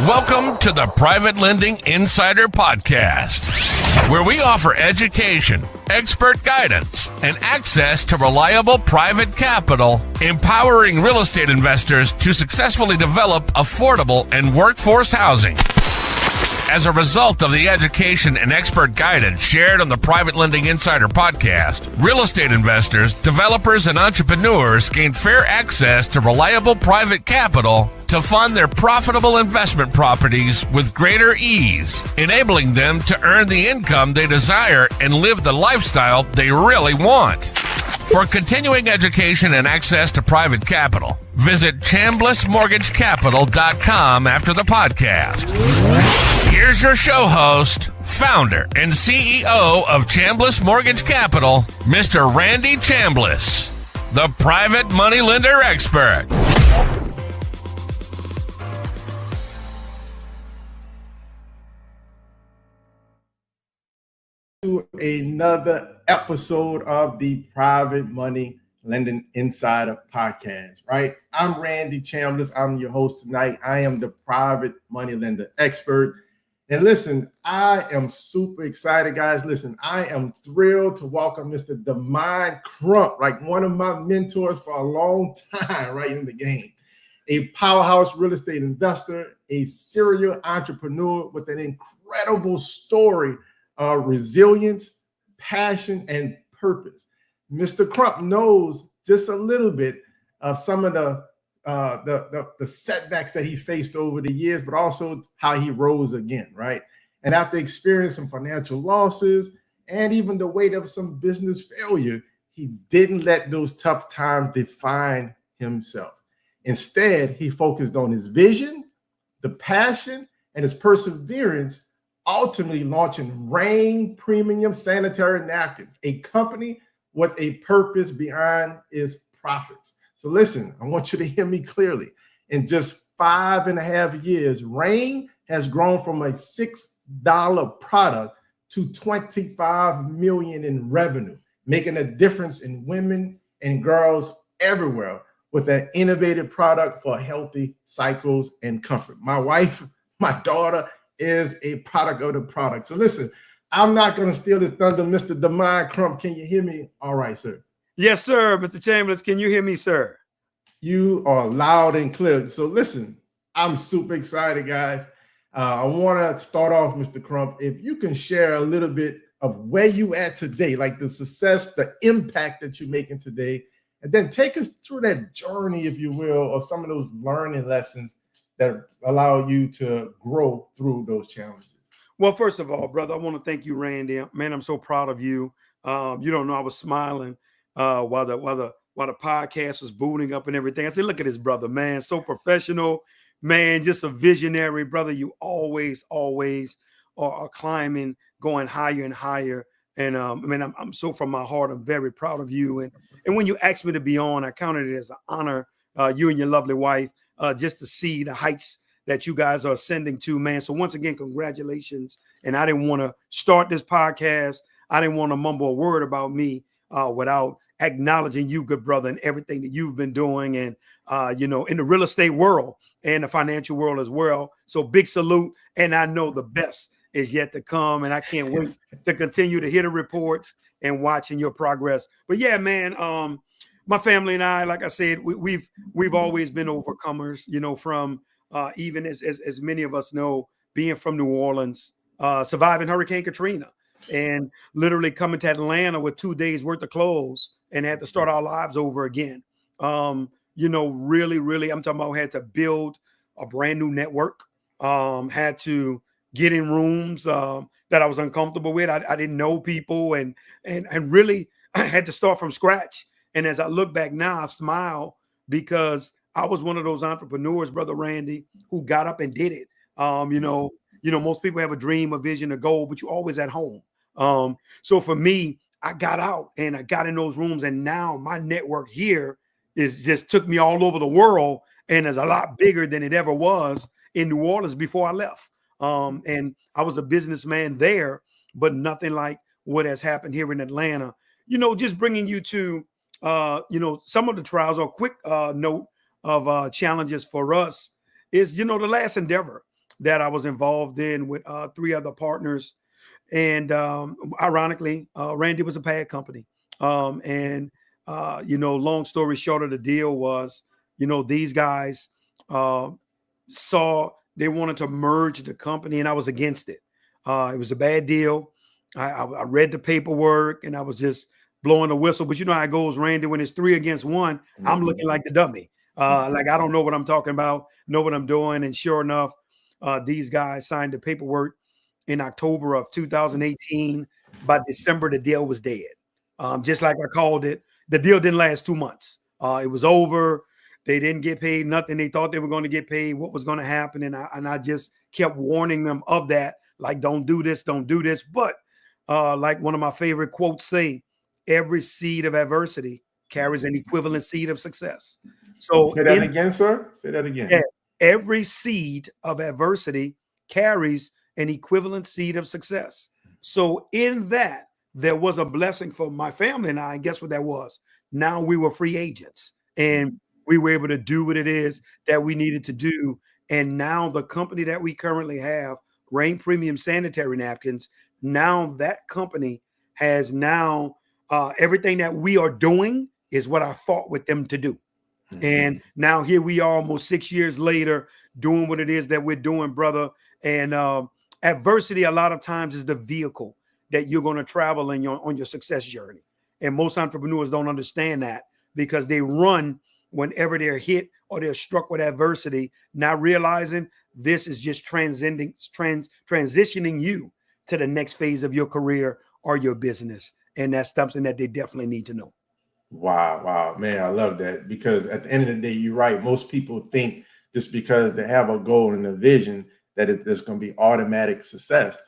Welcome to the Private Lending Insider Podcast, where we offer education, expert guidance, and access to reliable private capital, empowering real estate investors to successfully develop affordable and workforce housing. As a result of the education and expert guidance shared on the Private Lending Insider Podcast, real estate investors, developers, and entrepreneurs gain fair access to reliable private capital to fund their profitable investment properties with greater ease, enabling them to earn the income they desire and live the lifestyle they really want. For continuing education and access to private capital, visit chamblissmortgagecapital.com after the podcast. Here's your show host, founder, and CEO of Chambliss Mortgage Capital, Mr. Randy Chambliss, the private money lender expert. To another episode of the Private Money Lending Insider Podcast, right? I'm Randy Chambliss. I'm your host tonight. I am the private money lender expert. And listen, I am super excited, guys. Listen, I am thrilled to welcome Mr. Demond Crump, like one of my mentors for a long time, right in the game. A powerhouse real estate investor, a serial entrepreneur with an incredible story of resilience, passion, and purpose. Mr. Crump knows just a little bit of some of the setbacks that he faced over the years, but also how he rose again, right? And after experiencing some financial losses and even the weight of some business failure, he didn't let those tough times define himself. Instead, he focused on his vision, the passion, and his perseverance, ultimately launching Reign Premium Sanitary Napkins, a company with a purpose behind its profits. So listen, I want you to hear me clearly. In just 5.5 years, Reign has grown from a $6 product to $25 million in revenue, making a difference in women and girls everywhere with an innovative product for healthy cycles and comfort. My wife, my daughter, is a product of the product. So listen, I'm not going to steal this thunder. Mr. Demond Crump, can you hear me? All right, sir. Yes, sir. Mr. Chambliss, can you hear me, sir? You are loud and clear. So listen, I'm super excited, guys. I want to start off, Mr. Crump, if you can share a little bit of where you at today, like the success, the impact that you're making today, and then take us through that journey, if you will, of some of those learning lessons that allow you to grow through those challenges. Well, first of all, brother, I want to thank you, Randy. Man, I'm so proud of you. You don't know, I was smiling while the podcast was booting up and everything. I said, look at this brother, man, so professional, man, just a visionary, brother. You always are climbing, going higher and higher. And man, I'm so from my heart, I'm very proud of you. And when you asked me to be on, I counted it as an honor, you and your lovely wife, just to see the heights that you guys are ascending to, man. So once again, congratulations. And I didn't want to start this podcast. I didn't want to mumble a word about me without acknowledging you, good brother, and everything that you've been doing. And, in the real estate world and the financial world as well. So big salute. And I know the best is yet to come. And I can't wait to continue to hear the reports and watching your progress. But yeah, man, my family and I, like I said, we've always been overcomers, from even as many of us know, being from New Orleans, surviving Hurricane Katrina and literally coming to Atlanta with 2 days worth of clothes and had to start our lives over again. Really, I'm talking about had to build a brand new network, had to get in rooms that I was uncomfortable with. I didn't know people and really I had to start from scratch. And as I look back now, I smile because I was one of those entrepreneurs, Brother Randy, who got up and did it. Most people have a dream, a vision, a goal, but you're always at home. So for me, I got out and I got in those rooms, and now my network here is just took me all over the world and is a lot bigger than it ever was in New Orleans before I left. And I was a businessman there, but nothing like what has happened here in Atlanta. Just bringing you to, some of the trials. Or quick note of challenges for us is, the last endeavor that I was involved in with 3 other partners. And ironically, Randy was a pad company. Long story short of the deal was, these guys saw they wanted to merge the company, and I was against it. It was a bad deal. I read the paperwork, and I was just blowing the whistle. But you know how it goes, Randy, when it's 3 against 1, I'm looking like the dummy. Like I don't know what I'm talking about, know what I'm doing. And sure enough, these guys signed the paperwork in October of 2018. By December, the deal was dead. Just like I called it, the deal didn't last 2 months. It was over. They didn't get paid nothing. They thought they were going to get paid. What was going to happen? And I just kept warning them of that. Like, don't do this, don't do this. But like one of my favorite quotes say, every seed of adversity carries an equivalent seed of success. So say that again, sir. Say that again. Yeah, every seed of adversity carries an equivalent seed of success. So in that, there was a blessing for my family and I. And guess what that was? Now we were free agents and we were able to do what it is that we needed to do. And now the company that we currently have, Reign Premium Sanitary Napkins, now that company has now everything that we are doing is what I fought with them to do. And now here we are almost 6 years later doing what it is that we're doing, brother. And adversity a lot of times is the vehicle that you're going to travel in on your success journey. And most entrepreneurs don't understand that because they run whenever they're hit or they're struck with adversity, not realizing this is just transitioning you to the next phase of your career or your business. And that's something that they definitely need to know. Wow, man, I love that because at the end of the day, you're right. Most people think just because they have a goal and a vision that there's going to be automatic success.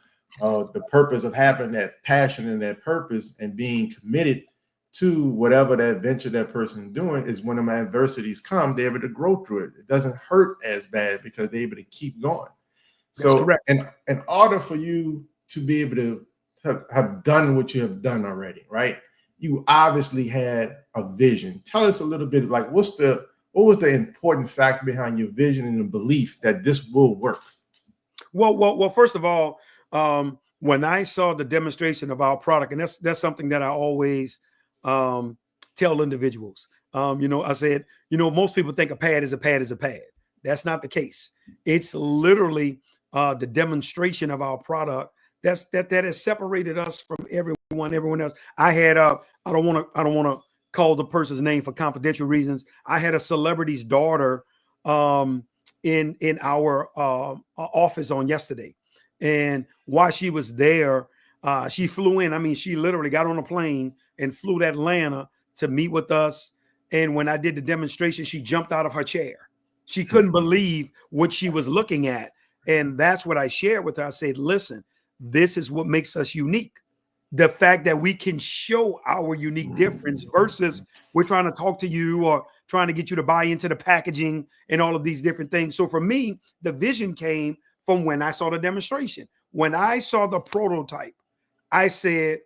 The purpose of having that passion and that purpose and being committed to whatever that venture that person is doing is when the adversities come, they're able to grow through it. It doesn't hurt as bad because they're able to keep going. That's correct. In order for you to be able to have done what you have done already, right? You obviously had a vision. Tell us a little bit, like what was the important factor behind your vision and the belief that this will work? Well, first of all, when I saw the demonstration of our product, and that's something that I always tell individuals. I said, most people think a pad is a pad is a pad. That's not the case. It's literally the demonstration of our product that has separated us from everyone else. I had I don't want to call the person's name for confidential reasons. I had a celebrity's daughter in our office on yesterday, and while she was there, she flew in. I mean, she literally got on a plane and flew to Atlanta to meet with us. And when I did the demonstration, she jumped out of her chair. She couldn't believe what she was looking at. And that's what I shared with her. I said, listen, this is what makes us unique. The fact that we can show our unique difference versus we're trying to talk to you or trying to get you to buy into the packaging and all of these different things. So for me, the vision came from when I saw the demonstration. When I saw the prototype, I said,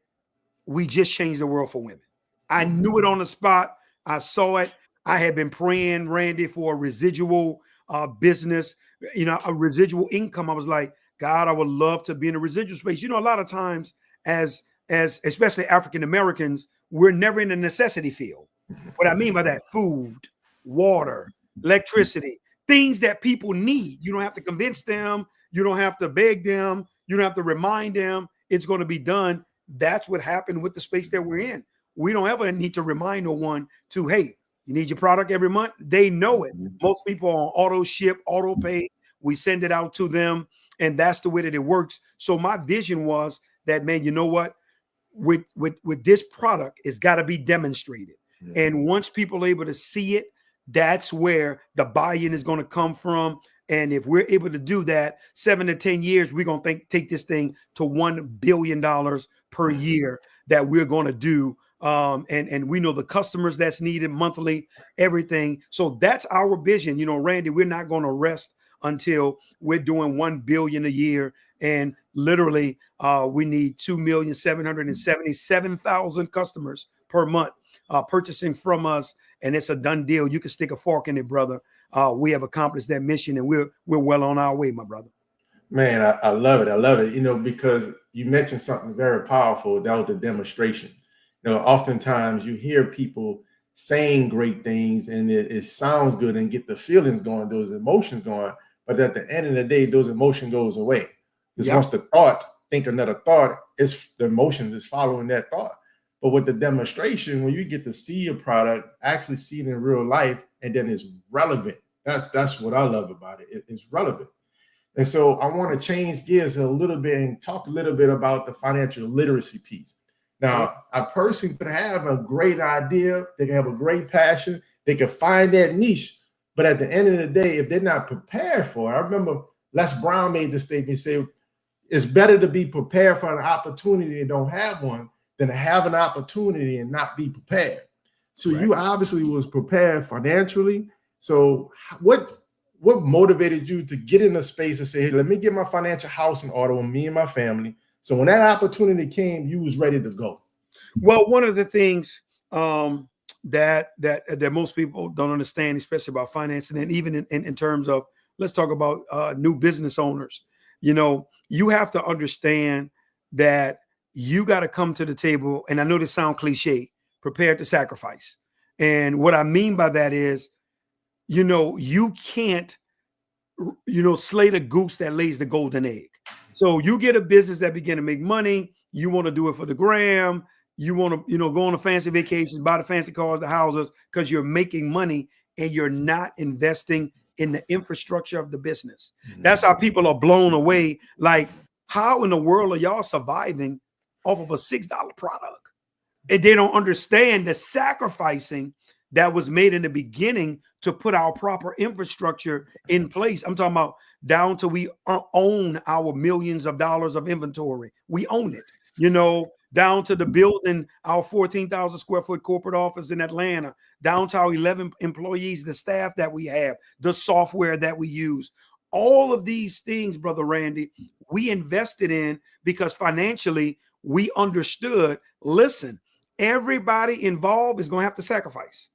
we just changed the world for women. I knew it on the spot. I saw it. I had been praying, Randy, for a residual business, a residual income. I was like, God, I would love to be in a residual space. A lot of times as especially African-Americans, we're never in the necessity field. What I mean by that, food, water, electricity, things that people need. You don't have to convince them. You don't have to beg them. You don't have to remind them. It's going to be done. That's what happened with the space that we're in. We don't ever need to remind no one to, hey, you need your product every month. They know it. Most people are on auto ship, auto pay. We send it out to them. And that's the way that it works. So my vision was that, man, you know what? With this product, it's got to be demonstrated. Yeah. And once people are able to see it, that's where the buy-in is going to come from. And if we're able to do that, 7 to 10 years, we're going to take this thing to $1 billion per year that we're going to do. And we know the customers that's needed monthly, everything. So that's our vision. Randy, we're not going to rest until we're doing 1 billion a year. And literally, we need 2,777,000 customers per month purchasing from us. And it's a done deal. You can stick a fork in it, brother. We have accomplished that mission, and we're well on our way, my brother. Man, I love it. I love it. Because you mentioned something very powerful. That was the demonstration. Oftentimes you hear people saying great things and it sounds good and get the feelings going, those emotions going. But at the end of the day, those emotions goes away. Because once the thought, think another thought, it's the emotions is following that thought. But with the demonstration, when you get to see your product, actually see it in real life, and then it's relevant. That's what I love about it. It's relevant. And so I want to change gears a little bit and talk a little bit about the financial literacy piece. Now, a person could have a great idea, they can have a great passion, they can find that niche, but at the end of the day, if they're not prepared for it, I remember Les Brown made the statement, say, it's better to be prepared for an opportunity and don't have one than to have an opportunity and not be prepared. So you obviously was prepared financially. So what motivated you to get in a space and say, hey, let me get my financial house in order with me and my family? So when that opportunity came, you was ready to go. Well, one of the things that most people don't understand, especially about financing, and even in terms of, let's talk about new business owners. You have to understand that you got to come to the table. And I know this sounds cliche, prepared to sacrifice. And what I mean by that is, you can't, slay the goose that lays the golden egg. So you get a business that begin to make money. You want to do it for the gram. You want to, go on a fancy vacation, buy the fancy cars, the houses, because you're making money and you're not investing in the infrastructure of the business. Mm-hmm. That's how people are blown away. Like, how in the world are y'all surviving off of a $6 product? And they don't understand the sacrificing that was made in the beginning to put our proper infrastructure in place. I'm talking about down to we own our millions of dollars of inventory. We own it, down to the building, our 14,000 square foot corporate office in Atlanta, down to our 11 employees, the staff that we have, the software that we use. All of these things, Brother Randy, we invested in because financially we understood, listen, everybody involved is going to have to sacrifice.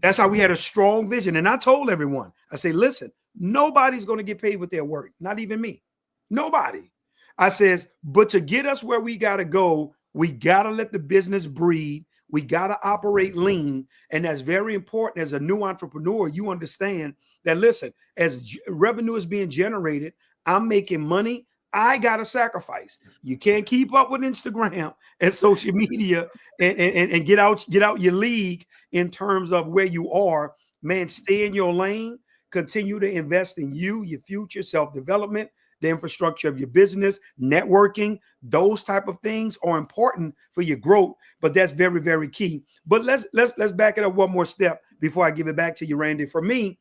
That's how we had a strong vision. And I told everyone, I say, listen, nobody's going to get paid with their work. Not even me. Nobody. I says, but to get us where we got to go, we got to let the business breathe. We got to operate lean. And that's very important. As a new entrepreneur, you understand that, listen, as revenue is being generated, I'm making money. I got to sacrifice. You can't keep up with Instagram and social media and get out your league in terms of where you are. Man, stay in your lane. Continue to invest in you, your future, self-development, the infrastructure of your business, networking. Those type of things are important for your growth, but that's very, very key. But let's back it up one more step before I give it back to you, Randy. For me,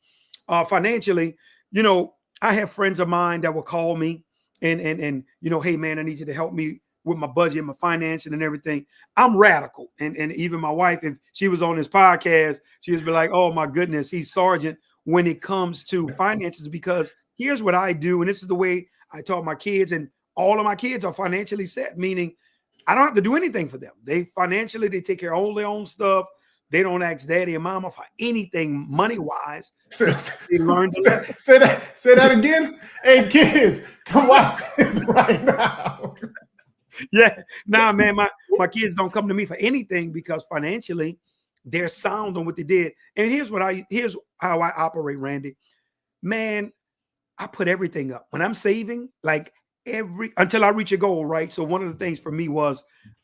financially, I have friends of mine that will call me and hey man, I need you to help me with my budget, my financing and everything. I'm radical. And even my wife, if she was on this podcast, she would be like, oh my goodness, he's sergeant when it comes to finances, because here's what I do. And this is the way I taught my kids, and all of my kids are financially set, meaning I don't have to do anything for them. They take care of all their own stuff. They don't ask daddy and mama for anything money-wise. They learn to say that again. Hey, kids, come watch this right now. Yeah, nah, man, my kids don't come to me for anything because financially they're sound on what they did. And here's how I operate, Randy. Man, I put everything up. When I'm saving, like until I reach a goal, right? So one of the things for me was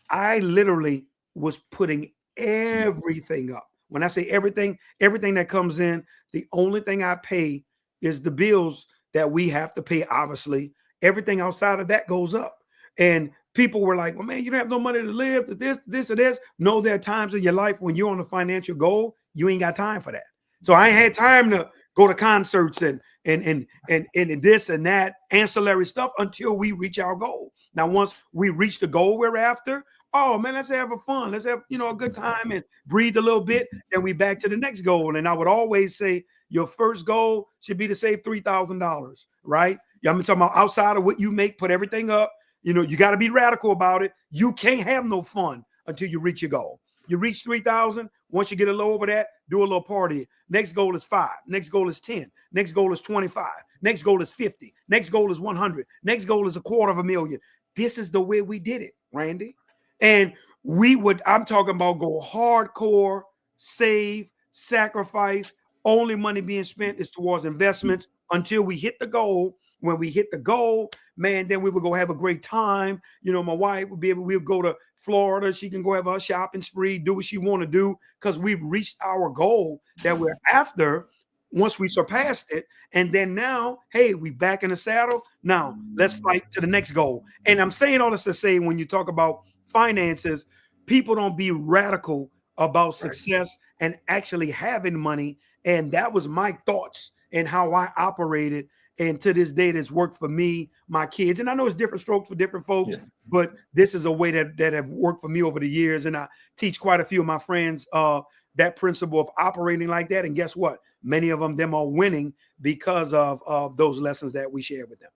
I literally was putting everything up. When I say everything that comes in, the only thing I pay is the bills that we have to pay, obviously. Everything outside of that goes up. And people were like, well, man, you don't have no money to live, to this, or this. No, there are times in your life when you're on a financial goal, you ain't got time for that. So I ain't had time to go to concerts and this and that ancillary stuff until we reach our goal. Now, once we reach the goal we're after, oh man, let's have a fun. Let's have, a good time and breathe a little bit. Then we back to the next goal. And I would always say your first goal should be to save $3,000, right? I'm talking about outside of what you make, put everything up. You got to be radical about it. You can't have no fun until you reach your goal. You reach 3,000. Once you get a little over that, do a little party. Next goal is 5. Next goal is 10. Next goal is 25. Next goal is 50. Next goal is 100. Next goal is $250,000. This is the way we did it, Randy. And I'm talking about go hardcore, save, sacrifice. Only money being spent is towards investments until we hit the goal. When we hit the goal, man, then we would go have a great time. You know, my wife we'll go to Florida. She can go have her shopping spree, do what she want to do, because we've reached our goal that we're after once we surpassed it. And then now, hey, we back in the saddle. Now let's fight to the next goal. And I'm saying all this to say, when you talk about finances, people don't be radical about success and actually having money. And that was my thoughts and how I operated. And to this day, that's worked for me, my kids. And I know it's different strokes for different folks, but this is a way that have worked for me over the years. And I teach quite a few of my friends that principle of operating like that. And guess what? Many of them are winning because of those lessons that we share with them.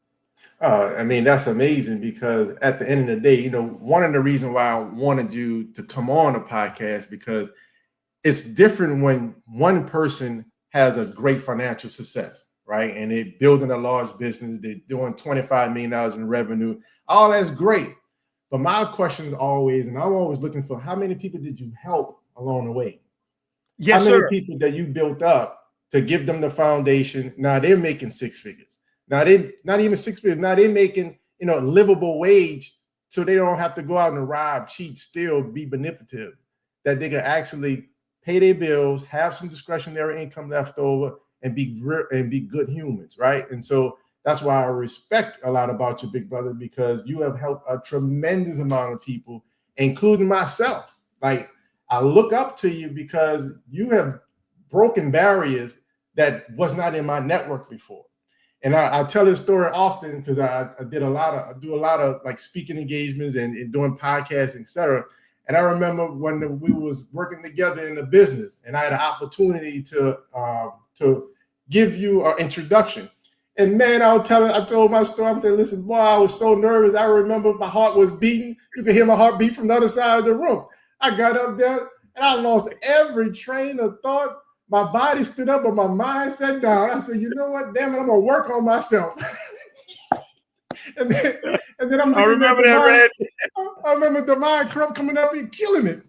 I mean, that's amazing, because at the end of the day, you know, one of the reasons why I wanted you to come on a podcast, because it's different when one person has a great financial success, right? And they're building a large business. They're doing $25 million in revenue. All that's great. But my question is always, and I'm always looking for, how many people did you help along the way? Yes, how many sir. people that you built up to give them the foundation? Now they're making 6 figures. Now they not even 6 figures. Now they're making, you know, livable wage, so they don't have to go out and rob, cheat, steal, be manipulative. That they can actually pay their bills, have some discretionary income left over, and be good humans, right? And so that's why I respect a lot about you, big brother, because you have helped a tremendous amount of people, including myself. Like, I look up to you because you have broken barriers that was not in my network before. And I tell this story often because I do a lot of like speaking engagements and doing podcasts, etc. And I remember when we was working together in the business, and I had an opportunity to give you an introduction. And man, I told my story. I'm saying, listen, boy, I was so nervous. I remember my heart was beating. You could hear my heart beat from the other side of the room. I got up there and I lost every train of thought. My body stood up, but my mind sat down. I said, you know what? Damn it, I'm gonna work on myself. and then I'm. I remember that, Red. I remember the Crump coming up and killing it.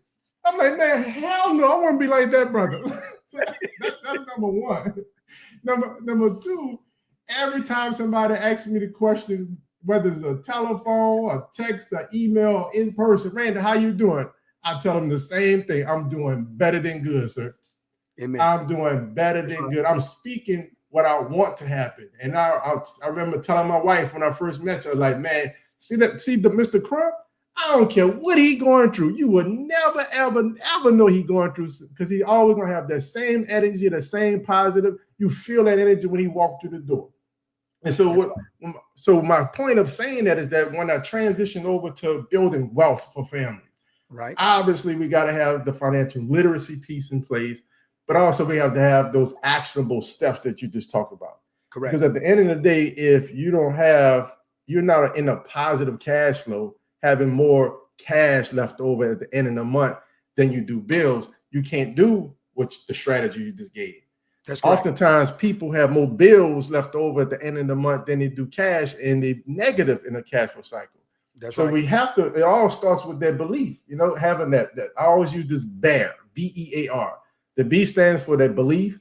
I'm like, man, hell no, I want to be like that, brother. So that's number one. Number two, every time somebody asks me the question, whether it's a telephone, a text, an email, or in person, Randy, how you doing? I tell them the same thing. I'm doing better than good, sir. Amen. I'm doing better than good. I'm speaking what I want to happen. And I remember telling my wife when I first met her, like, man, see the Mr. Crump? I don't care what he going through. You would never, ever, ever know he going through, because he always gonna have that same energy, the same positive. You feel that energy when he walked through the door. And so my point of saying that is that when I transition over to building wealth for families, right? Obviously, we got to have the financial literacy piece in place, but also we have to have those actionable steps that you just talked about. Correct. Because at the end of the day, if you're not in a positive cash flow, having more cash left over at the end of the month than you do bills, you can't do the strategy you just gave. That's correct. Oftentimes people have more bills left over at the end of the month than they do cash, and they're negative in a cash flow cycle. That's right. We have to, it all starts with that belief, having that I always use this BEAR, B-E-A-R. The B stands for that belief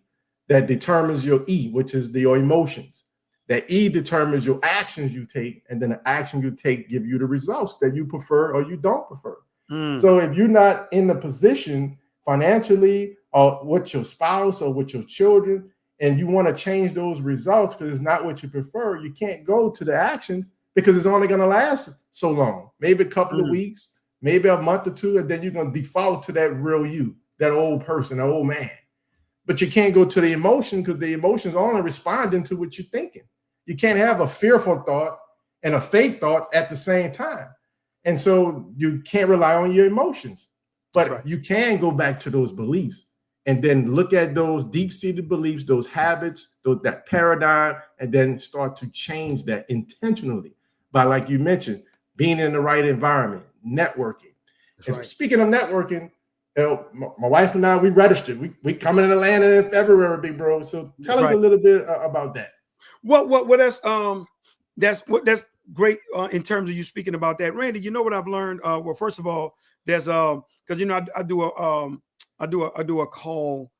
that determines your E, which is your emotions. That E determines your actions you take, and then the action you take give you the results that you prefer or you don't prefer. So if you're not in the position financially or with your spouse or with your children, and you want to change those results because it's not what you prefer, you can't go to the actions because it's only going to last so long, maybe a couple of weeks, maybe a month or two, and then you're going to default to that real you, that old person, that old man. But you can't go to the emotion because the emotions are only responding to what you're thinking. You can't have a fearful thought and a faith thought at the same time. And so you can't rely on your emotions, but you can go back to those beliefs and then look at those deep-seated beliefs, those habits, that paradigm, and then start to change that intentionally by, like you mentioned, being in the right environment, networking. And speaking of networking, My wife and I, we registered. We coming in Atlanta in February, big bro. So tell us a little bit about that. Well, that's great in terms of you speaking about that, Randy. You know what I've learned? Well, first of all, there's because I do a call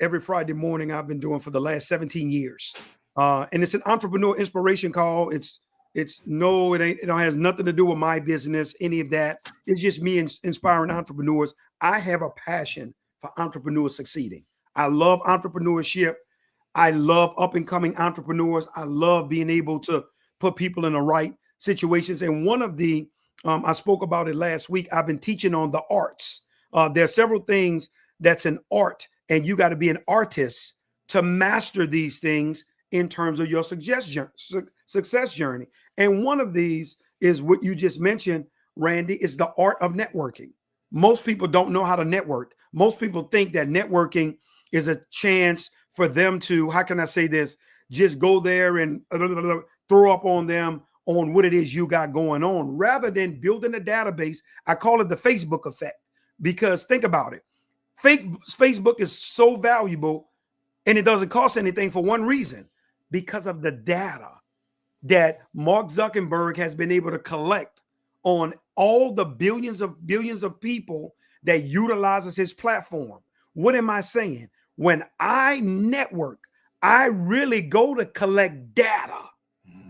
every Friday morning. I've been doing for the last 17 years, and it's an entrepreneur inspiration call. It has nothing to do with my business, any of that. It's just me inspiring entrepreneurs. I have a passion for entrepreneurs succeeding. I love entrepreneurship. I love up and coming entrepreneurs. I love being able to put people in the right situations. And one of the, I spoke about it last week. I've been teaching on the arts. There are several things that's an art, and you got to be an artist to master these things in terms of your success journey. And one of these is what you just mentioned, Randy, is the art of networking. Most people don't know how to network. Most people think that networking is a chance for them to, how can I say this, just go there and throw up on them on what it is you got going on, rather than building a database. I call it the Facebook effect, because think about it. Facebook is so valuable, and it doesn't cost anything for one reason, because of the data that Mark Zuckerberg has been able to collect on all the billions of people that utilizes his platform. What am I saying? When I network, I really go to collect data.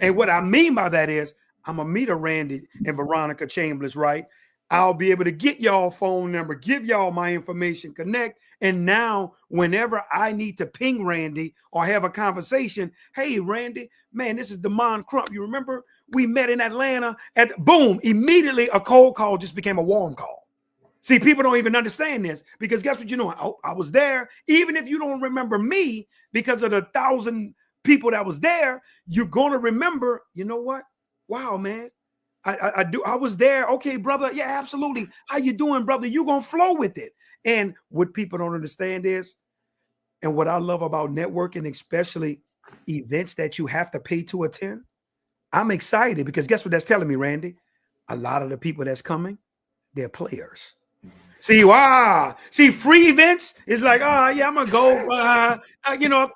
And what I mean by that is I'm going to meet a Randy and Veronica Chambers, right? I'll be able to get y'all phone number, give y'all my information, connect. And now whenever I need to ping Randy or have a conversation, hey, Randy, man, this is Crump. You remember we met in Atlanta boom, immediately a cold call just became a warm call. See, people don't even understand this, because guess what? You know, I was there. Even if you don't remember me because of the 1,000 people that was there, you're going to remember, you know what? Wow, man. I was there. Okay, brother. Yeah, absolutely. How you doing, brother? You're going to flow with it. And what people don't understand is, and what I love about networking, especially events that you have to pay to attend, I'm excited because guess what that's telling me, Randy? A lot of the people that's coming, they're players. See, free events is like, yeah, I'm going to go,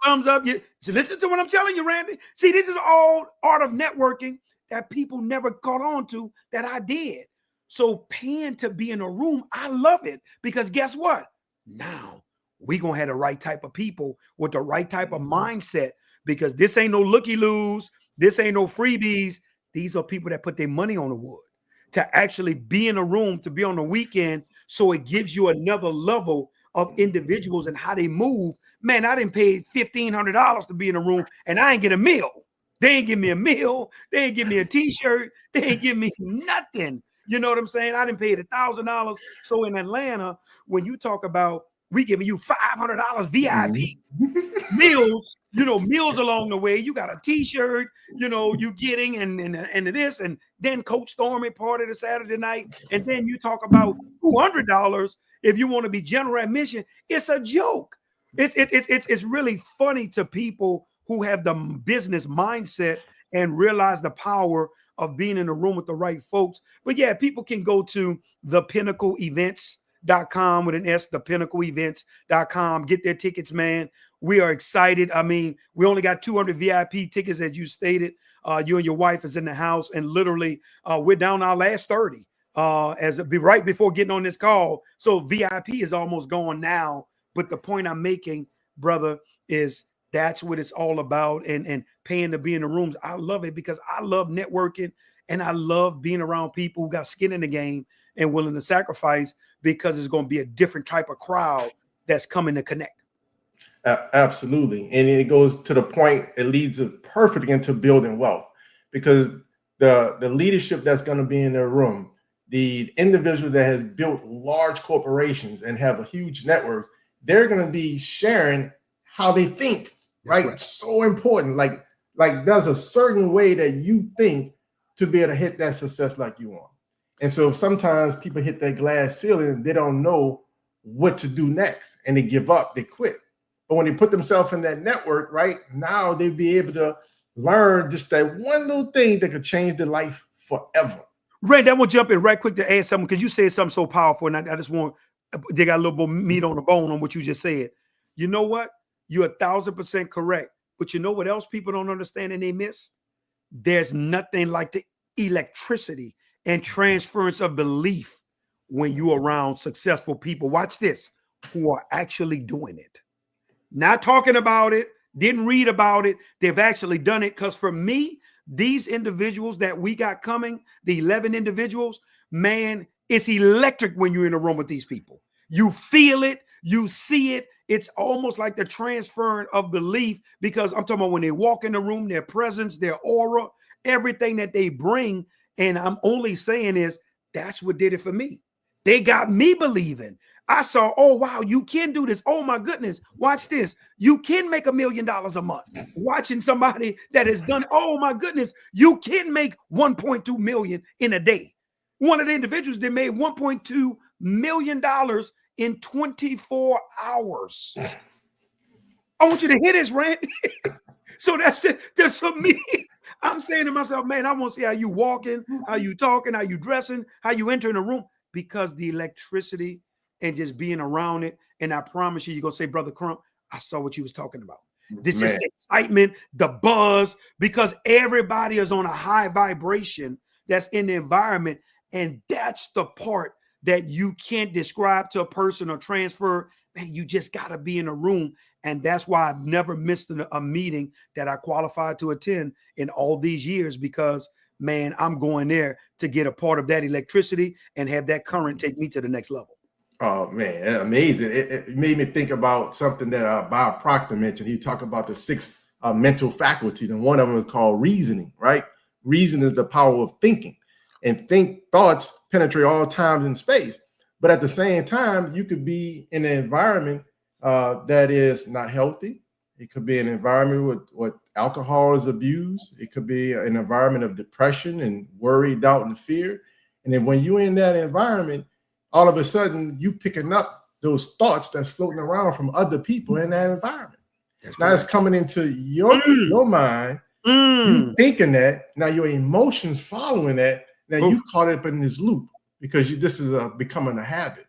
thumbs up. So listen to what I'm telling you, Randy. See, this is all art of networking that people never caught on to that I did. So paying to be in a room, I love it, because guess what? Now we're going to have the right type of people with the right type of mindset, because this ain't no looky-loos. This ain't no freebies. These are people that put their money on the wood to actually be in a room, to be on the weekend. So it gives you another level of individuals and how they move. Man, I didn't pay $1,500 to be in a room and I ain't get a meal. They ain't give me a meal. They ain't give me a t-shirt. They ain't give me nothing. You know what I'm saying? I didn't pay $1,000. So in Atlanta, when you talk about we giving you $500 VIP meals, meals along the way, you got a t-shirt, you getting and this, and then Coach Stormy party the Saturday night. And then you talk about $200 if you want to be general admission. It's a joke. It's really funny to people who have the business mindset and realize the power of being in a room with the right folks. But yeah, people can go to thepinnacleevents.com with an S, thepinnacleevents.com. Get their tickets, man. We are excited. I mean, we only got 200 VIP tickets, as you stated. You and your wife is in the house, and literally we're down our last 30 right before getting on this call. So VIP is almost gone now. But the point I'm making, brother, is that's what it's all about, and paying to be in the rooms. I love it because I love networking, and I love being around people who got skin in the game and willing to sacrifice, because it's going to be a different type of crowd that's coming to connect. Absolutely. And it goes to the point, it leads perfectly into building wealth, because the leadership that's going to be in their room, the individual that has built large corporations and have a huge network, they're going to be sharing how they think, right? It's so important. Like there's a certain way that you think to be able to hit that success like you want. And so sometimes people hit that glass ceiling and they don't know what to do next, and they give up, they quit. But when they put themselves in that network, right, now they'll be able to learn just that one little thing that could change their life forever. Randy, I want to jump in right quick to add something, because you said something so powerful, and I just want they got a little bit meat on the bone on what you just said. You know what? You're 1,000% correct. But you know what else people don't understand and they miss? There's nothing like the electricity and transference of belief when you're around successful people. Watch this, who are actually doing it. Not talking about it, didn't read about it. They've actually done it. Because for me, these individuals that we got coming, the 11 individuals, man, it's electric when you're in a room with these people. You feel it, you see it. It's almost like the transferring of belief, because I'm talking about when they walk in the room, their presence, their aura, everything that they bring. And I'm only saying is that's what did it for me. They got me believing. I saw, oh, wow, you can do this. Oh, my goodness. Watch this. You can make $1 million a month. Watching somebody that has done, oh, my goodness, you can make 1.2 million in a day. One of the individuals that made $1.2 million in 24 hours. I want you to hear this, Randy. So that's it. That's for me. I'm saying to myself, man, I want to see how you walking, how you talking, how you dressing, how you enter in a room, because the electricity and just being around it. And I promise you, you're going to say, Brother Crump, I saw what you was talking about. This is the excitement, the buzz, because everybody is on a high vibration that's in the environment. And that's the part that you can't describe to a person or transfer. Man, you just got to be in a room. And that's why I've never missed a meeting that I qualified to attend in all these years, because, man, I'm going there to get a part of that electricity and have that current take me to the next level. Oh, man, amazing. It made me think about something that Bob Proctor mentioned. He talked about the 6 mental faculties, and one of them is called reasoning, right? Reason is the power of thinking, and thoughts penetrate all times and space. But at the same time, you could be in an environment that is not healthy. It could be an environment with alcohol is abused. It could be an environment of depression and worry, doubt, and fear. And then when you're in that environment, all of a sudden you picking up those thoughts that's floating around from other people in that environment. Now it's coming into your mind. You thinking that. Now your emotions following that. Now you caught up in this loop because this is becoming a habit.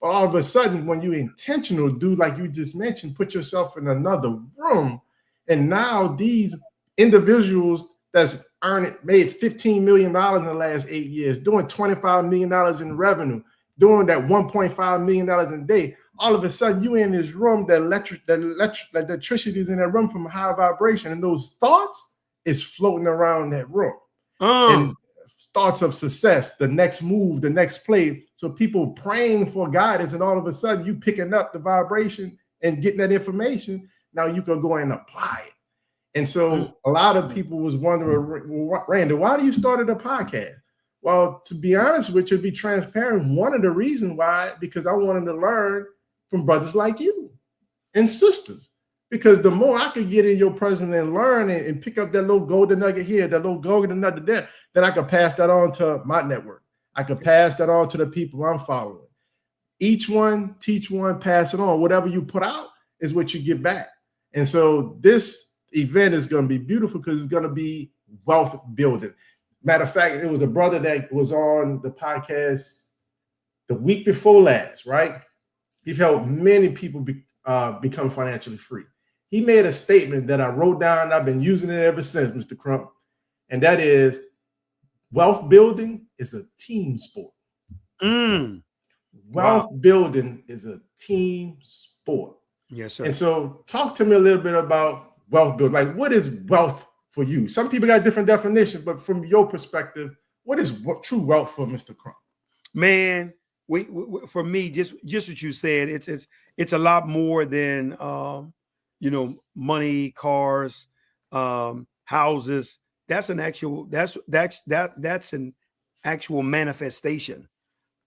But all of a sudden, when you intentional do like you just mentioned, put yourself in another room, and now these individuals that's made $15 million in the last 8 years, doing $25 million in revenue, doing that $1.5 million a day, all of a sudden you in this room, the electricity is in that room from high vibration, and those thoughts is floating around that room. And thoughts of success, the next move, the next play. So people praying for guidance, and all of a sudden you picking up the vibration and getting that information. Now you can go and apply it. And so a lot of people was wondering, Randy, why do you started a podcast? Well, to be honest with you, be transparent, one of the reasons why, because I wanted to learn from brothers like you and sisters. Because the more I could get in your presence and learn and pick up that little golden nugget here, that little golden nugget there, then I could pass that on to my network. I could pass that on to the people I'm following. Each one, teach one, pass it on. Whatever you put out is what you get back. And so this event is going to be beautiful because it's going to be wealth building. Matter of fact, it was a brother that was on the podcast the week before last, right? He's helped many people become financially free. He made a statement that I wrote down, and I've been using it ever since, Mr. Crump, and that is wealth building is a team sport. Wealth building is a team sport. Yes, sir. And so talk to me a little bit about wealth building. Like, what is wealth for you? Some people got different definitions, but from your perspective, what is true wealth for Mr. Crump? Man, for me, just what you said, it's a lot more than money, cars, houses. That's an actual manifestation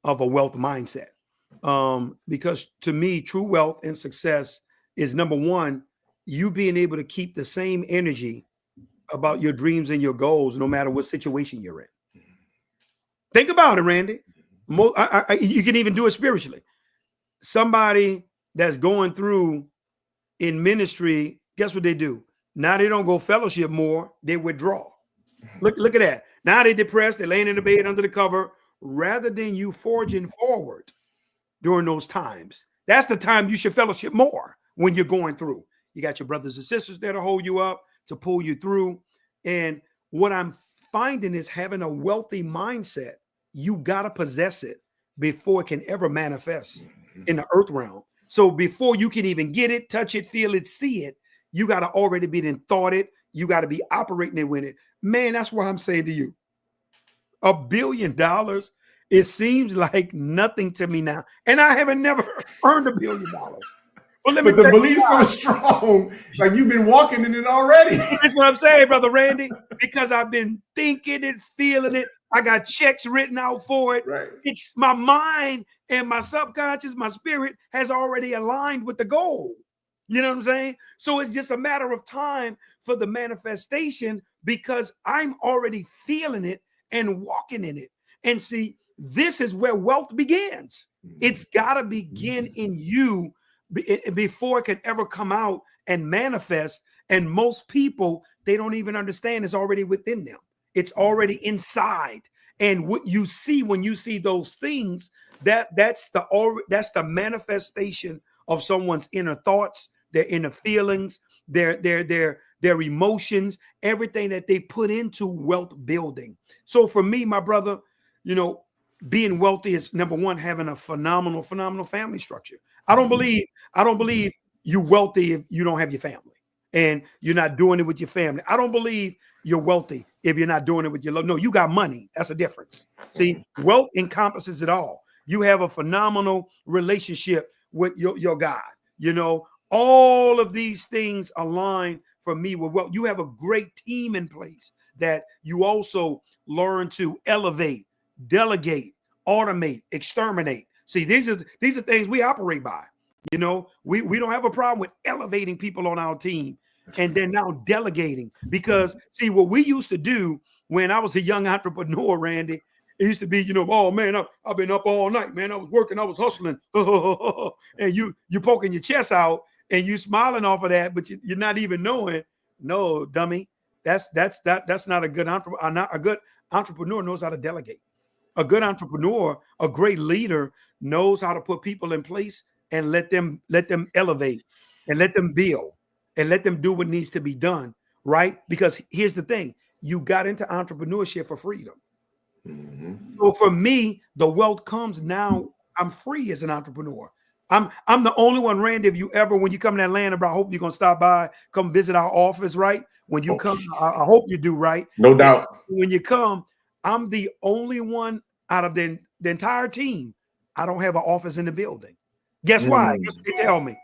of a wealth mindset. Because to me, true wealth and success is, number one, you being able to keep the same energy about your dreams and your goals, no matter what situation you're in. Think about it, Randy. You can even do it spiritually. Somebody that's going through in ministry, guess what they do? Now they don't go fellowship more, they withdraw. Look at that. Now they're depressed, they're laying in the bed under the cover, rather than you forging forward during those times. That's the time you should fellowship more when you're going through. You got your brothers and sisters there to hold you up, to pull you through. And what I'm finding is having a wealthy mindset. You got to possess it before it can ever manifest in the earth realm. So before you can even get it, touch it, feel it, see it, you got to already be in thought it. You got to be operating it with it. Man, that's why I'm saying to you, $1 billion, it seems like nothing to me now. And I haven't never earned $1 billion. But the belief's so strong, like you've been walking in it already. That's what I'm saying, Brother Randy, because I've been thinking it, feeling it. I got checks written out for it. Right. It's my mind and my subconscious, my spirit has already aligned with the goal. You know what I'm saying? So it's just a matter of time for the manifestation because I'm already feeling it and walking in it. And see, this is where wealth begins. It's got to begin in you before it can ever come out and manifest. And most people, they don't even understand it's already within them. It's already inside. And what you see when you see those things, that's the manifestation of someone's inner thoughts, their inner feelings, their emotions, everything that they put into wealth building. So for me, my brother, you know, being wealthy is number one, having a phenomenal family structure. I don't believe you're wealthy if you don't have your family and you're not doing it with your family. I don't believe you're wealthy if you're not doing it with your love. No, you got money. That's a difference. See, wealth encompasses it all. You have a phenomenal relationship with your God. You know, all of these things align for me with wealth. You have a great team in place that you also learn to elevate, delegate, automate, exterminate. See, these are things we operate by. You know, we don't have a problem with elevating people on our team and then now delegating, because see, what we used to do when I was a young entrepreneur, Randy, it used to be, you know, oh man, I've been up all night, man. I was working, I was hustling, and you poking your chest out and you smiling off of that, but you're not even knowing. No, dummy, that's not a good entrepreneur. Not a good entrepreneur knows how to delegate. A good entrepreneur, a great leader, knows how to put people in place and let them elevate and let them build and let them do what needs to be done, right? Because here's the thing, you got into entrepreneurship for freedom. So for me, the wealth comes now. I'm free as an entrepreneur. I'm the only one, Randy, if you ever, when you come to Atlanta, bro, I hope you're going to stop by, come visit our office, right? When you come, I hope you do, right? No doubt. When you come, I'm the only one out of the entire team. I don't have an office in the building. Guess why? Guess what they tell me?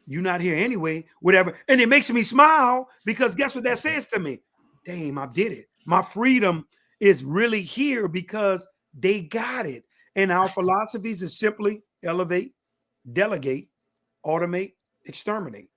You're not here anyway, whatever. And it makes me smile because guess what that says to me? Damn, I did it. My freedom is really here because they got it. And our philosophies is simply elevate, delegate, automate, exterminate.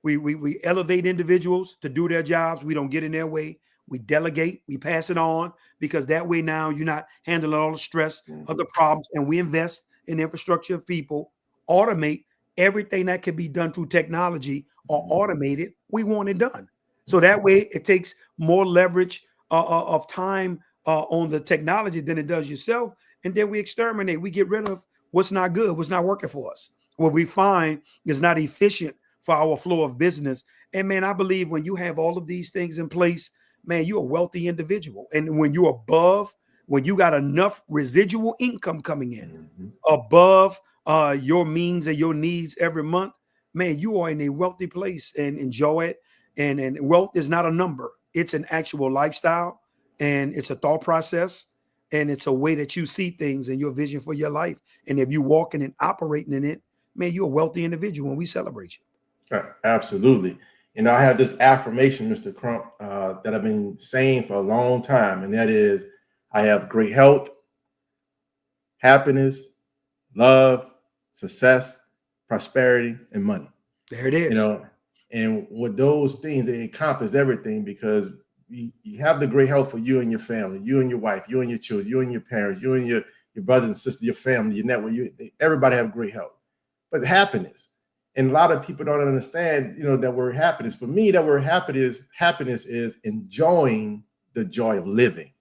We elevate individuals to do their jobs. We don't get in their way. We delegate, we pass it on, because that way now you're not handling all the stress of the problems, and we invest in infrastructure of people, automate everything that can be done through technology or automated. We want it done. So that way it takes more leverage of time on the technology than it does yourself. And then we exterminate, we get rid of what's not good, what's not working for us, what we find is not efficient for our flow of business. And man, I believe when you have all of these things in place, man, you're a wealthy individual. And when you're above, when you got enough residual income coming in above your means and your needs every month, man, you are in a wealthy place and enjoy it. And wealth is not a number. It's an actual lifestyle, and it's a thought process, and it's a way that you see things and your vision for your life. And if you're walking and operating in it, man, you're a wealthy individual, and we celebrate you. Absolutely. You know, I have this affirmation, Mr. Crump, that I've been saying for a long time, and that is, I have great health, happiness, love, success, prosperity, and money. There it is. You know, and with those things, it encompasses everything, because you have the great health for you and your family, you and your wife, you and your children, you and your parents, you and your brothers and sisters, your family, your network. Everybody have great health, but happiness. And a lot of people don't understand, you know, that word happiness. For me, that word happiness is enjoying the joy of living.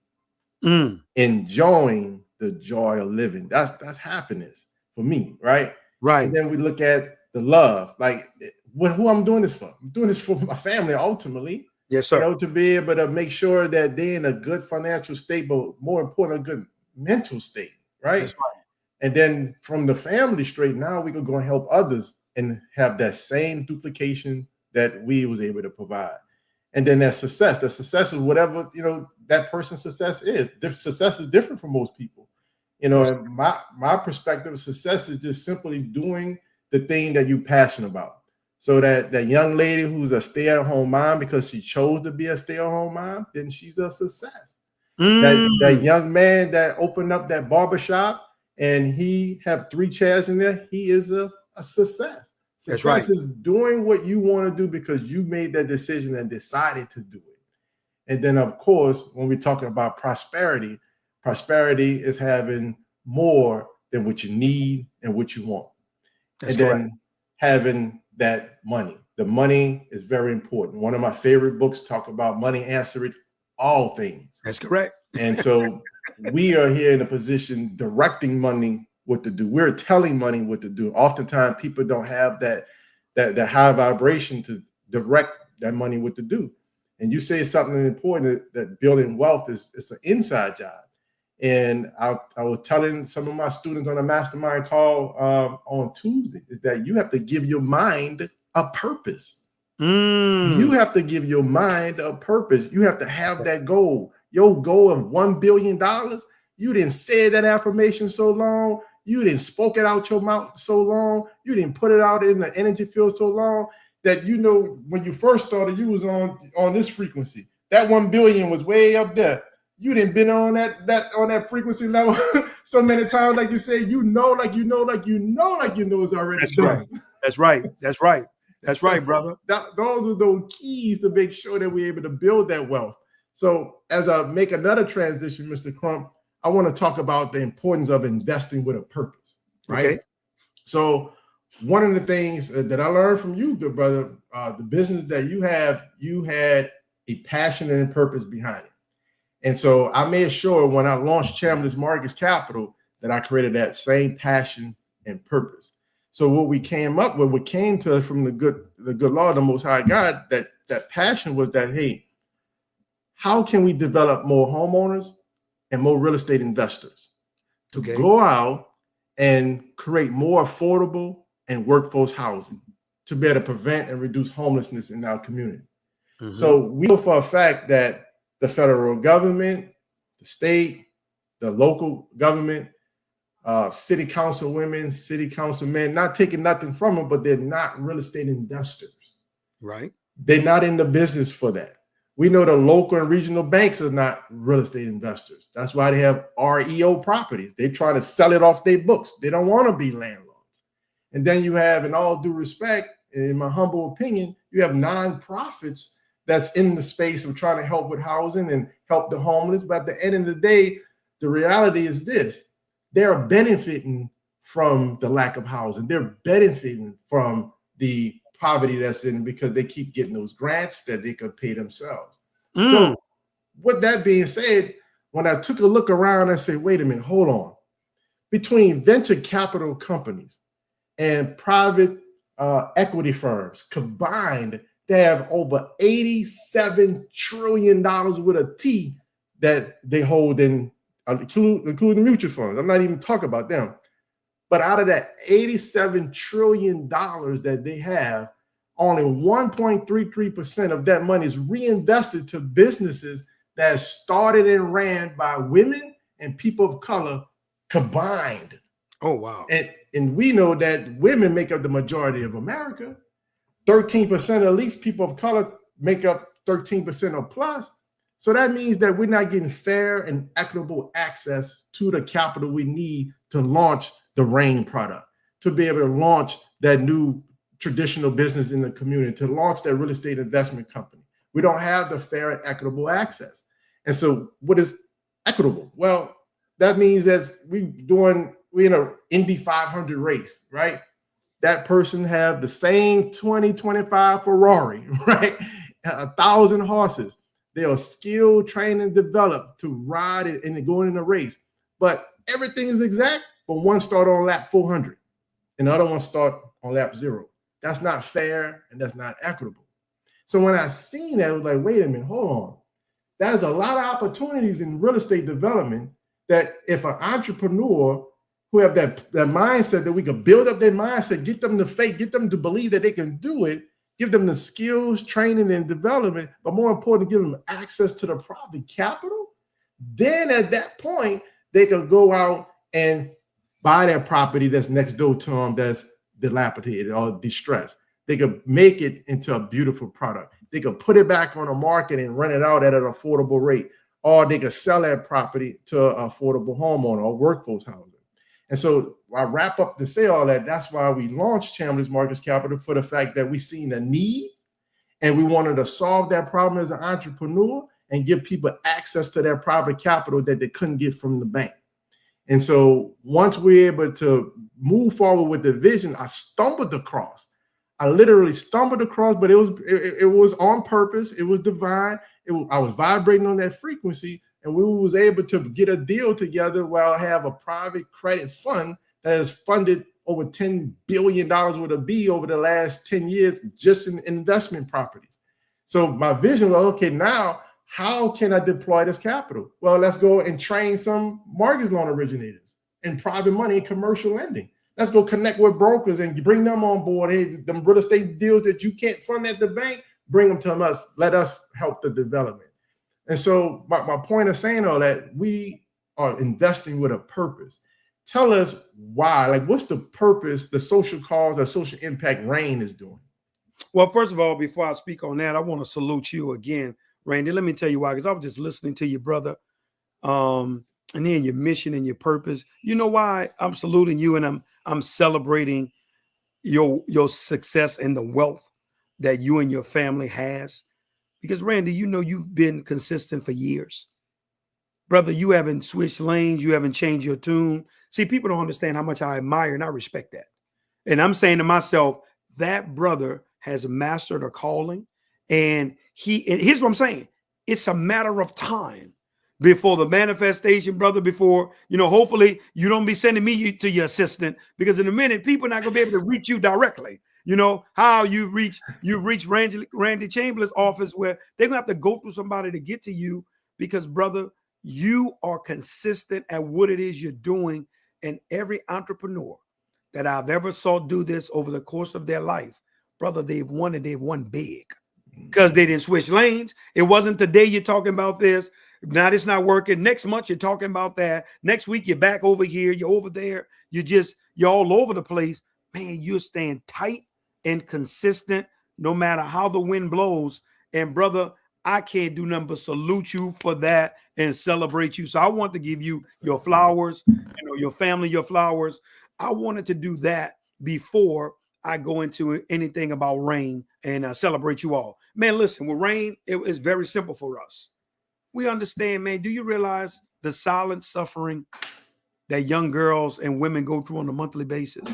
Enjoying the joy of living. That's happiness for me, right? Right. And then we look at the love, like who I'm doing this for. I'm doing this for my family ultimately. Yes, sir. To be able to make sure that they're in a good financial state, but more important, a good mental state, right? That's right. And then from the family straight, now we can go and help others and have that same duplication that we was able to provide. And then that success is whatever, that person's success is. Success is different for most people. And my perspective of success is just simply doing the thing that you're passionate about. So that young lady who's a stay-at-home mom because she chose to be a stay-at-home mom, then she's a success. That young man that opened up that barbershop and he have 3 chairs in there, he is a success. That's right. Success is doing what you want to do because you made that decision and decided to do it. And then, of course, when we're talking about prosperity is having more than what you need and what you want. That's and then having that money. The money is very important. One of my favorite books talk about money answering all things. That's correct. And so we are here in a position directing money what to do. We're telling money what to do. Oftentimes people don't have that high vibration to direct that money what to do. And you say something important that building wealth is an inside job. And I was telling some of my students on a mastermind call on Tuesday is that you have to give your mind a purpose. You have to give your mind a purpose. You have to have that goal. Your goal of $1 billion. You didn't say that affirmation so long. You didn't spoke it out your mouth so long. You didn't put it out in the energy field so long that when you first started, you was on this frequency. That 1 billion was way up there. You didn't been on that frequency level so many times, like you say, it's already done. That's right, brother. Those are those keys to make sure that we're able to build that wealth. So as I make another transition, Mr. Crump, I want to talk about the importance of investing with a purpose, right? Okay. So one of the things that I learned from you, good brother, the business that you had a passion and purpose behind it. And so I made sure when I launched Chambliss Mortgage Capital that I created that same passion and purpose. So what we came up with, what came to us from the good Lord, the Most High God, that passion was that, hey, how can we develop more homeowners and more real estate investors to go out and create more affordable and workforce housing to be able to prevent and reduce homelessness in our community? Mm-hmm. So we know for a fact that the federal government, the state, the local government, city council women, city council men, not taking nothing from them, but they're not real estate investors. Right. They're not in the business for that. We know the local and regional banks are not real estate investors. That's why they have REO properties. They try to sell it off their books. They don't want to be landlords. And then you have, in all due respect, in my humble opinion, you have nonprofits that's in the space of trying to help with housing and help the homeless. But at the end of the day, the reality is this: they're benefiting from the lack of housing. They're benefiting from the poverty that's in because they keep getting those grants that they could pay themselves. So with that being said, when I took a look around, I said, wait a minute, hold on. Between venture capital companies and private equity firms combined, they have over $87 trillion with a T that they hold in, including mutual funds. I'm not even talking about them. But out of that $87 trillion that they have, only 1.33% of that money is reinvested to businesses that started and ran by women and people of color combined. Oh, wow. And we know that women make up the majority of America. 13% at least people of color make up 13% or plus. So that means that we're not getting fair and equitable access to the capital we need to launch the Reign product, to be able to launch that new traditional business in the community, to launch that real estate investment company. We don't have the fair and equitable access. And so what is equitable? Well, that means that we're in an Indy 500 race, right? That person have the same 2025 Ferrari, right? 1,000 horses. They are skilled, trained, and developed to ride it and go in a race. But everything is exact. but one start on lap 400 and the other one start on lap 0. That's not fair and that's not equitable. So when I seen that, I was like, wait a minute, hold on. There's a lot of opportunities in real estate development that if an entrepreneur who have that mindset, that we can build up their mindset, get them to faith, get them to believe that they can do it, give them the skills, training, and development, but more important, give them access to the private capital. Then at that point, they can go out and buy that property that's next door to them that's dilapidated or distressed. They could make it into a beautiful product. They could put it back on the market and rent it out at an affordable rate, or they could sell that property to an affordable homeowner or workforce housing. And so I wrap up to say all that. That's why we launched Chambliss Marcus Capital, for the fact that we seen a need and we wanted to solve that problem as an entrepreneur and give people access to that private capital that they couldn't get from the bank. And so once we're able to move forward with the vision, I literally stumbled across, but it was on purpose. It was divine. I was vibrating on that frequency, and we was able to get a deal together where I have a private credit fund that has funded over $10 billion worth of B over the last 10 years just in investment properties. So my vision was, okay, now how can I deploy this capital? Well, let's go and train some mortgage loan originators and private money and commercial lending. Let's go connect with brokers and bring them on board. Hey, them real estate deals that you can't fund at the bank, bring them to us. Let us help the development. And so my point of saying all that, we are investing with a purpose. Tell us why, like what's the purpose, the social cause or social impact Reign is doing? Well, first of all, before I speak on that, I want to salute you again, Randy. Let me tell you why, because I was just listening to you, brother. And then your mission and your purpose. You know why I'm saluting you and I'm celebrating your success and the wealth that you and your family has. Because Randy, you know you've been consistent for years. Brother, you haven't switched lanes, you haven't changed your tune. See, people don't understand how much I admire and I respect that. And I'm saying to myself, that brother has mastered a calling, and here's what I'm saying. It's a matter of time before the manifestation, brother, before, hopefully you don't be sending me to your assistant, because in a minute, people are not going to be able to reach you directly. You know how you've reached Randy Chambliss' office, where they're going to have to go through somebody to get to you, because, brother, you are consistent at what it is you're doing. And every entrepreneur that I've ever saw do this over the course of their life, brother, they've won big, because they didn't switch lanes. It wasn't today you're talking about this. Now it's not working. Next month you're talking about that. Next week you're back over here. You're over there. You're all over the place. Man, you're staying tight and consistent no matter how the wind blows. And brother, I can't do nothing but salute you for that and celebrate you. So I want to give you your flowers, your family, your flowers. I wanted to do that before I go into anything about Reign and celebrate you all. Man, listen, with Reign, it is very simple for us. We understand, man. Do you realize the silent suffering that young girls and women go through on a monthly basis?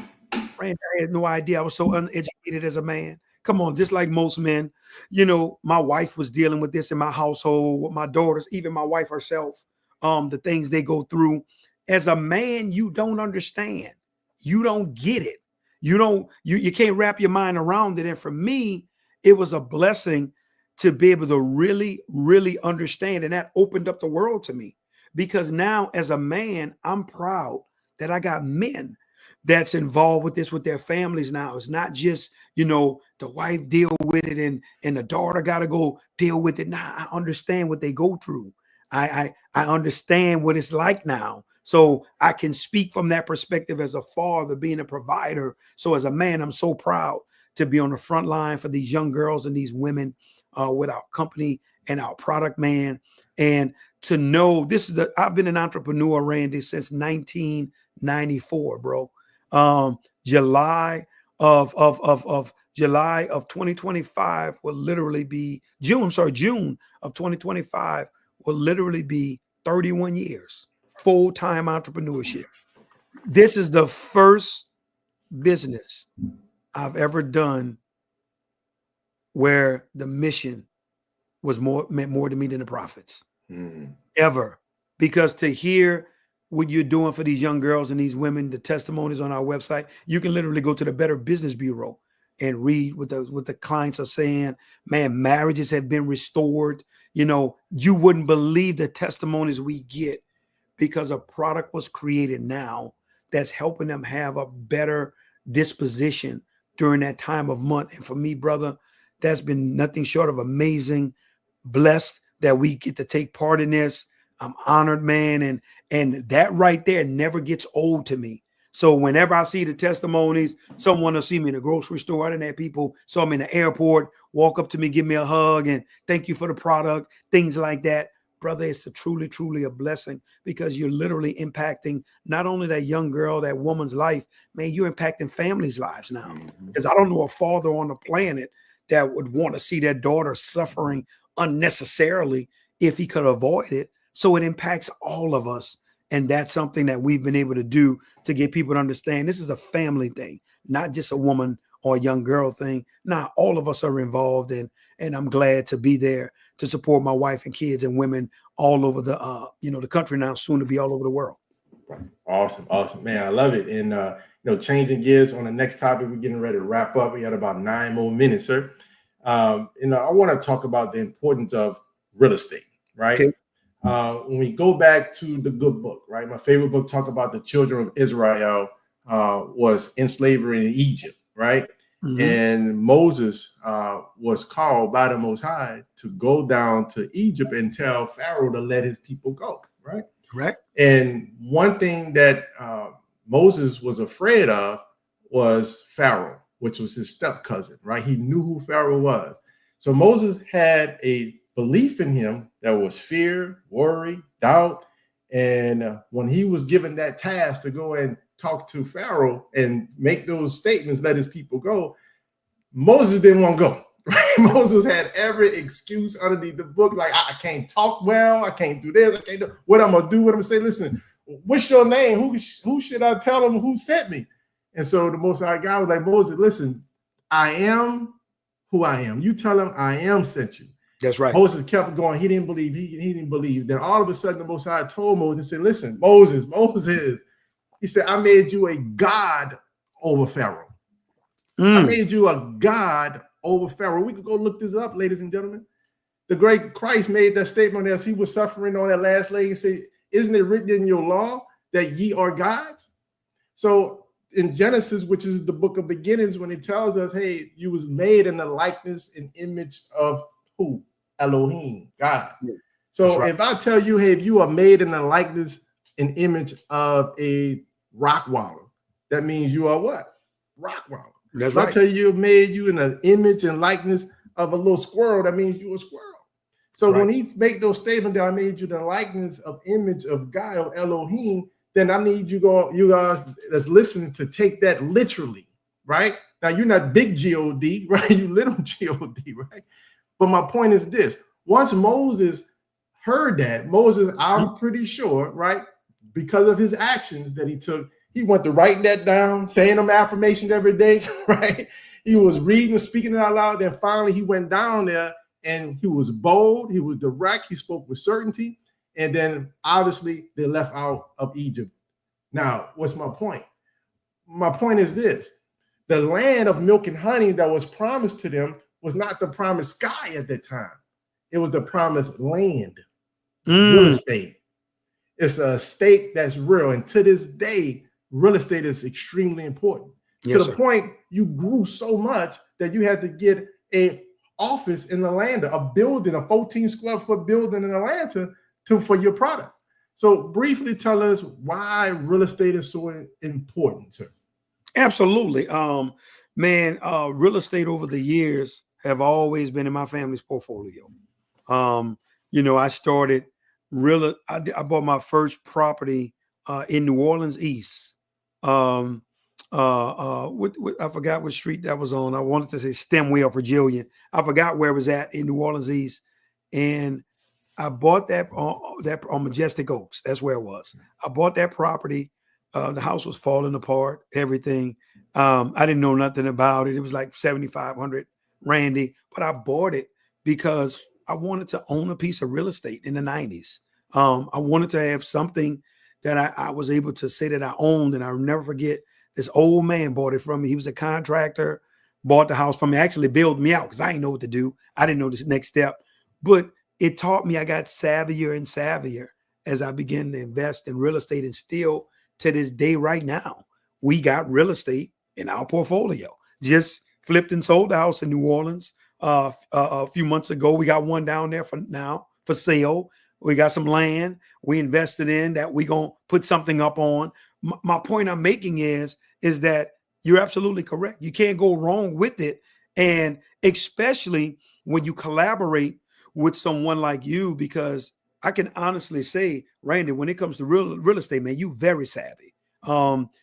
Reign, I had no idea. I was so uneducated as a man. Come on, just like most men, my wife was dealing with this in my household, with my daughters, even my wife herself, the things they go through. As a man, you don't understand. You don't get it. You can't wrap your mind around it. And for me, it was a blessing to be able to really, really understand. And that opened up the world to me, because now as a man, I'm proud that I got men that's involved with this, with their families now. It's not just, the wife deal with it and the daughter got to go deal with it. Now I understand what they go through. I understand what it's like now. So I can speak from that perspective as a father, being a provider. So as a man, I'm so proud to be on the front line for these young girls and these women with our company and our product, man. And to know I've been an entrepreneur, Randy, since 1994, bro. July of 2025 will literally be June of 2025 will literally be 31 years full-time entrepreneurship. This is the first business I've ever done where the mission meant more to me than the profits ever. Because to hear what you're doing for these young girls and these women, the testimonies on our website, you can literally go to the Better Business Bureau and read what the clients are saying. Man, marriages have been restored. You know, you wouldn't believe the testimonies we get because a product was created now that's helping them have a better disposition during that time of month. And for me, brother, that's been nothing short of amazing, blessed that we get to take part in this. I'm honored, man. And that right there never gets old to me. So whenever I see the testimonies, someone will see me in the grocery store. I didn't have people saw me in the airport, walk up to me, give me a hug, and thank you for the product, things like that. Brother, it's truly, truly a blessing because you're literally impacting not only that young girl, that woman's life, man, you're impacting families' lives now. Because I don't know a father on the planet that would want to see their daughter suffering unnecessarily if he could avoid it. So it impacts all of us. And that's something that we've been able to do to get people to understand this is a family thing, not just a woman or a young girl thing. Nah, all of us are involved, and I'm glad to be there to support my wife and kids and women all over the the country now, soon to be all over the world. Awesome, man. I love it. And changing gears on the next topic, we're getting ready to wrap up. We got about 9 more minutes, sir. I want to talk about the importance of real estate, right? Okay. When we go back to the good book, right? My favorite book talk about the children of Israel was in slavery in Egypt, right? Mm-hmm. And Moses was called by the Most High to go down to Egypt and tell Pharaoh to let his people go, right? Correct. And one thing that Moses was afraid of was Pharaoh, which was his step cousin, right? He knew who Pharaoh was. So Moses had a belief in him that was fear, worry, doubt. And when he was given that task to go and talk to Pharaoh and make those statements, let his people go, Moses didn't want to go. Right? Moses had every excuse underneath the book, like, I can't talk well, I can't do this, I can't do what I'm gonna do. What I'm gonna say, listen, what's your name? Who should I tell them who sent me? And so the Most High God was like, Moses, listen, I am who I am. You tell him I am sent you. That's right. Moses kept going. He didn't believe. He didn't believe. Then all of a sudden, the Most High told Moses, said, listen, Moses. He said, I made you a God over Pharaoh. I made you a God over Pharaoh. We could go look this up, ladies and gentlemen. The great Christ made that statement as he was suffering on that last leg and said, isn't it written in your law that ye are gods? So in Genesis, which is the book of beginnings, when it tells us, hey, you was made in the likeness and image of who? Elohim, God. Yeah, so right. If I tell you, hey, if you are made in the likeness and image of a rock waller, that means you are what? Rock waller. That's right. If I tell you, made you in an image and likeness of a little squirrel, that means you're a squirrel. So when he make those statements that I made you the likeness of image of God, of Elohim, then I need you guys that's listening to take that literally, right? Now you're not big G-O-D, right? You little G-O-D, right? But my point is this: once Moses heard that, I'm pretty sure, right, because of his actions that he took, he went to writing that down, saying them affirmations every day, right? He was reading and speaking it out loud. Then finally he went down there and he was bold, he was direct, he spoke with certainty. And then obviously they left out of Egypt. Now, what's my point? My point is this: the land of milk and honey that was promised to them was not the promised sky at that time. It was the promised land, real estate. It's a state that's real. And to this day, real estate is extremely important. Yes, to the point you grew so much that you had to get an office in Atlanta, a building, a 14 square foot building in Atlanta for your product. So briefly tell us why real estate is so important, sir. Absolutely. Man, real estate over the years have always been in my family's portfolio. I started I bought my first property in New Orleans East. I forgot what street that was on. I wanted to say Stemwell, Virginia. I forgot where it was at in New Orleans East. And I bought that on Majestic Oaks. That's where it was. I bought that property. The house was falling apart, everything. I didn't know nothing about it. It was like $7,500 Randy, but I bought it because I wanted to own a piece of real estate in the 90s. I wanted to have something that I was able to say that I owned. And I'll never forget, this old man bought it from me. He was a contractor, bought the house from me, actually bailed me out because I didn't know what to do. I didn't know this next step. But it taught me, I got savvier and savvier as I began to invest in real estate. And still to this day right now, we got real estate in our portfolio. Just flipped and sold the house in New Orleans a few months ago. We got one down there for sale. We got some land we invested in that we gonna put something up on. My point I'm making is that you're absolutely correct. You can't go wrong with it. And especially when you collaborate with someone like you, because I can honestly say, Randy, when it comes to real estate, man, you very savvy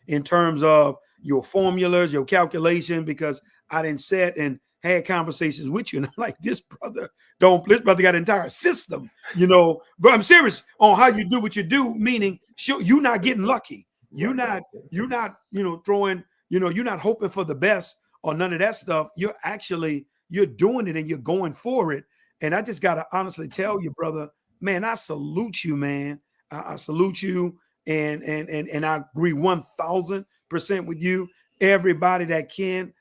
in terms of your formulas, your calculation, because I didn't sit and had conversations with you. And I'm like, this brother got an entire system, but I'm serious on how you do what you do, meaning you're not getting lucky. You're not throwing, you're not hoping for the best or none of that stuff. You're doing it and you're going for it. And I just got to honestly tell you, brother, man, I salute you, man. I salute you. And I agree 1000% with you. Everybody that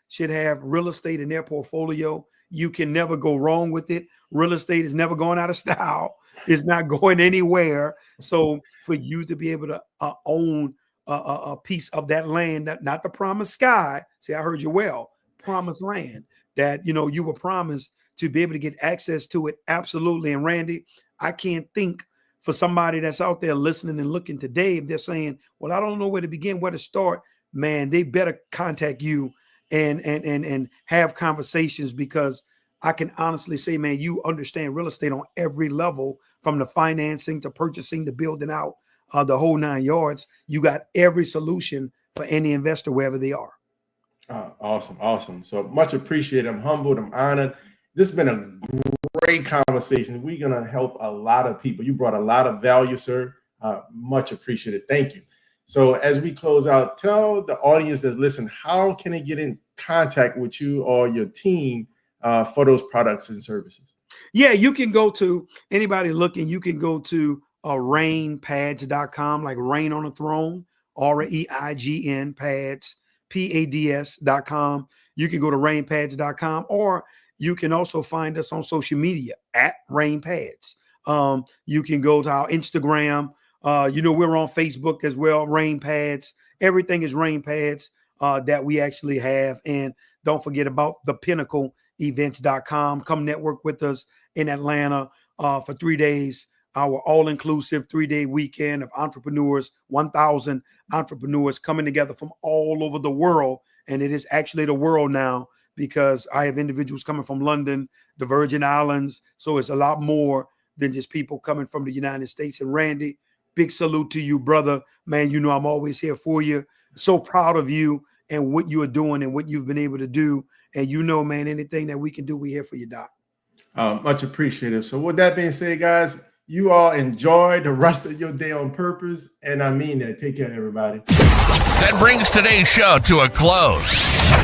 should have real estate in their portfolio. You can never go wrong with it. Real estate is never going out of style. It's not going anywhere. So for you to be able to own a piece of that land, not the promised sky. See, I heard you well. Promised land that, you were promised to be able to get access to it. Absolutely. And Randy, I can't think for somebody that's out there listening and looking today, if they're saying, well, I don't know where to begin, where to start, man, they better contact you and have conversations, because I can honestly say, man, you understand real estate on every level, from the financing to purchasing to building out the whole 9 yards. You got every solution for any investor wherever they are. Awesome. So much appreciated. I'm humbled. I'm honored. This has been a great conversation. We're going to help a lot of people. You brought a lot of value, sir. Much appreciated. Thank you. So as we close out, tell the audience that listen, how can they get in contact with you or your team for those products and services? Yeah, you can go to, anybody looking, you can go to reignpads.com, like Reign on a Throne, REIGN pads, PADS.com. You can go to reignpads.com, or you can also find us on social media at Reign Pads. You can go to our Instagram. We're on Facebook as well, Reign Pads. Everything is Reign Pads that we actually have. And don't forget about the Pinnacle events.com. Come network with us in Atlanta for 3 days, our all-inclusive 3-day weekend of entrepreneurs, 1,000 entrepreneurs coming together from all over the world. And it is actually the world now, because I have individuals coming from London, the Virgin Islands. So it's a lot more than just people coming from the United States. And Randy, big salute to you, brother. Man, I'm always here for you. So proud of you and what you are doing and what you've been able to do. And man, anything that we can do, we're here for you, Doc. Much appreciated. So with that being said, guys, you all enjoy the rest of your day on purpose. And I mean that. Take care, everybody. That brings today's show to a close.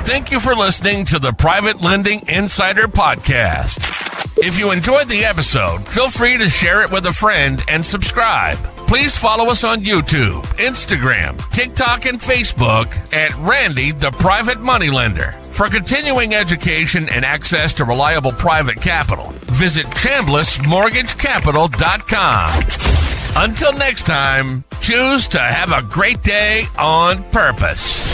Thank you for listening to the Private Lending Insider Podcast. If you enjoyed the episode, feel free to share it with a friend and subscribe. Please follow us on YouTube, Instagram, TikTok, and Facebook at Randy the Private Money Lender. For continuing education and access to reliable private capital, visit chamblissmortgagecapital.com. Until next time, choose to have a great day on purpose.